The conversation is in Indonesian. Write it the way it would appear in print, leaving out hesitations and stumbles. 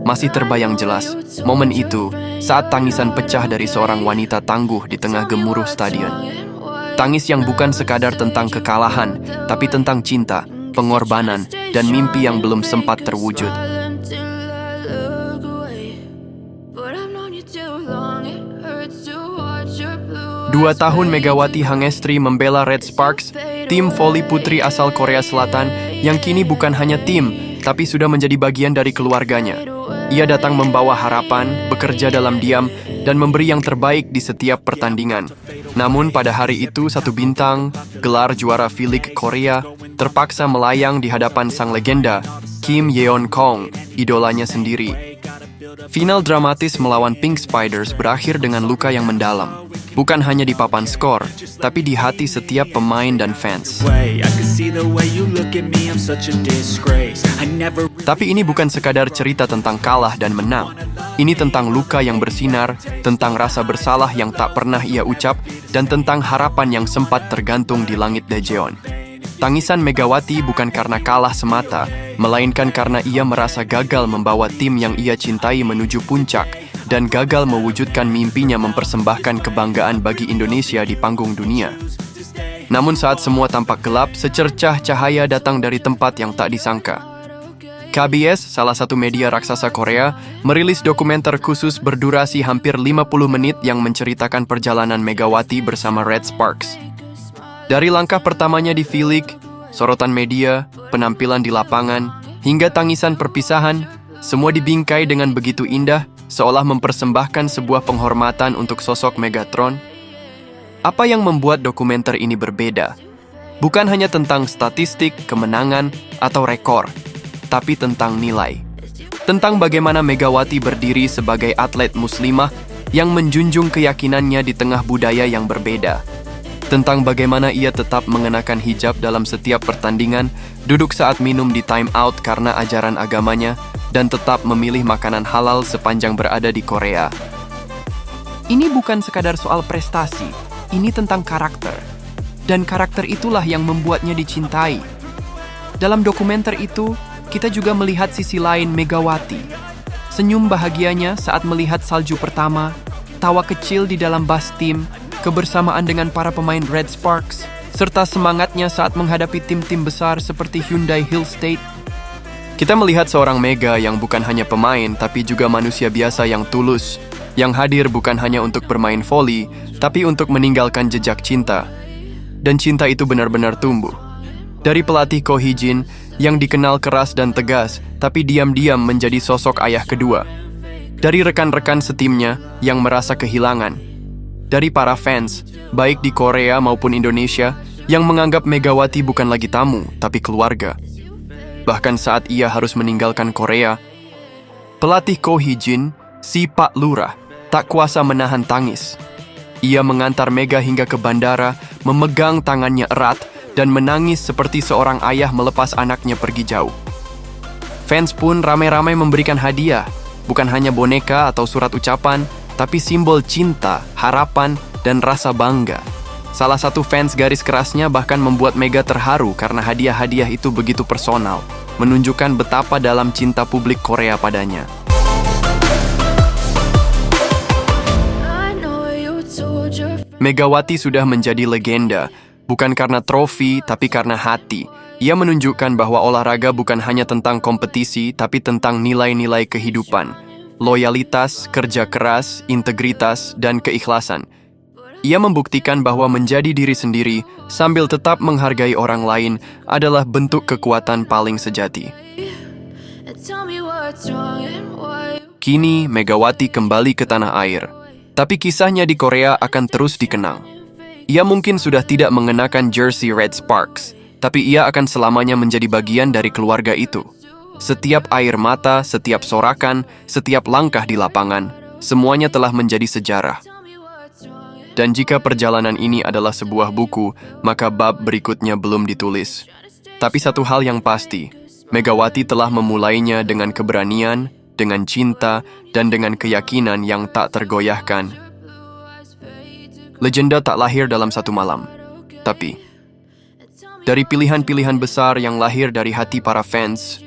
Masih terbayang jelas momen itu saat tangisan pecah dari seorang wanita tangguh di tengah gemuruh stadion. Tangis yang bukan sekadar tentang kekalahan, tapi tentang cinta, pengorbanan, dan mimpi yang belum sempat terwujud. 2 tahun Megawati Hangestri membela Red Sparks, tim voli putri asal Korea Selatan yang kini bukan hanya tim, tapi sudah menjadi bagian dari keluarganya. Ia datang membawa harapan, bekerja dalam diam, dan memberi yang terbaik di setiap pertandingan. Namun pada hari itu, satu bintang, gelar juara V-League Korea, terpaksa melayang di hadapan sang legenda, Kim Yeon-kong, idolanya sendiri. Final dramatis melawan Pink Spiders berakhir dengan luka yang mendalam. Bukan hanya di papan skor, tapi di hati setiap pemain dan fans. Tapi ini bukan sekadar cerita tentang kalah dan menang. Ini tentang luka yang bersinar, tentang rasa bersalah yang tak pernah ia ucap, dan tentang harapan yang sempat tergantung di langit Daejeon. Tangisan Megawati bukan karena kalah semata, melainkan karena ia merasa gagal membawa tim yang ia cintai menuju puncak, dan gagal mewujudkan mimpinya mempersembahkan kebanggaan bagi Indonesia di panggung dunia. Namun saat semua tampak gelap, secercah cahaya datang dari tempat yang tak disangka. KBS, salah satu media raksasa Korea, merilis dokumenter khusus berdurasi hampir 50 menit yang menceritakan perjalanan Megawati bersama Red Sparks. Dari langkah pertamanya di V-League, sorotan media, penampilan di lapangan, hingga tangisan perpisahan, semua dibingkai dengan begitu indah, seolah mempersembahkan sebuah penghormatan untuk sosok Megatron. Apa yang membuat dokumenter ini berbeda? Bukan hanya tentang statistik, kemenangan, atau rekor, tapi tentang nilai. Tentang bagaimana Megawati berdiri sebagai atlet muslimah yang menjunjung keyakinannya di tengah budaya yang berbeda. Tentang bagaimana ia tetap mengenakan hijab dalam setiap pertandingan, duduk saat minum di time out karena ajaran agamanya, dan tetap memilih makanan halal sepanjang berada di Korea. Ini bukan sekadar soal prestasi, ini tentang karakter. Dan karakter itulah yang membuatnya dicintai. Dalam dokumenter itu, kita juga melihat sisi lain Megawati. Senyum bahagianya saat melihat salju pertama, tawa kecil di dalam bus tim, kebersamaan dengan para pemain Red Sparks, serta semangatnya saat menghadapi tim-tim besar seperti Hyundai Hill State. Kita melihat seorang Mega yang bukan hanya pemain, tapi juga manusia biasa yang tulus, yang hadir bukan hanya untuk bermain voli, tapi untuk meninggalkan jejak cinta. Dan cinta itu benar-benar tumbuh. Dari pelatih Ko Hee-jin, yang dikenal keras dan tegas, tapi diam-diam menjadi sosok ayah kedua. Dari rekan-rekan setimnya yang merasa kehilangan. Dari para fans, baik di Korea maupun Indonesia, yang menganggap Megawati bukan lagi tamu, tapi keluarga. Bahkan saat ia harus meninggalkan Korea, pelatih Ko Hee-jin, si Pak Lurah, tak kuasa menahan tangis. Ia mengantar Mega hingga ke bandara, memegang tangannya erat, dan menangis seperti seorang ayah melepas anaknya pergi jauh. Fans pun ramai-ramai memberikan hadiah, bukan hanya boneka atau surat ucapan, tapi simbol cinta, harapan, dan rasa bangga. Salah satu fans garis kerasnya bahkan membuat Mega terharu karena hadiah-hadiah itu begitu personal, menunjukkan betapa dalam cinta publik Korea padanya. Megawati sudah menjadi legenda, bukan karena trofi, tapi karena hati. Ia menunjukkan bahwa olahraga bukan hanya tentang kompetisi, tapi tentang nilai-nilai kehidupan. Loyalitas, kerja keras, integritas, dan keikhlasan. Ia membuktikan bahwa menjadi diri sendiri sambil tetap menghargai orang lain adalah bentuk kekuatan paling sejati. Kini Megawati kembali ke tanah air, tapi kisahnya di Korea akan terus dikenang. Ia mungkin sudah tidak mengenakan jersey Red Sparks, tapi ia akan selamanya menjadi bagian dari keluarga itu. Setiap air mata, setiap sorakan, setiap langkah di lapangan, semuanya telah menjadi sejarah. Dan jika perjalanan ini adalah sebuah buku, maka bab berikutnya belum ditulis. Tapi satu hal yang pasti, Megawati telah memulainya dengan keberanian, dengan cinta, dan dengan keyakinan yang tak tergoyahkan. Legenda tak lahir dalam satu malam, tapi dari pilihan-pilihan besar yang lahir dari hati para fans,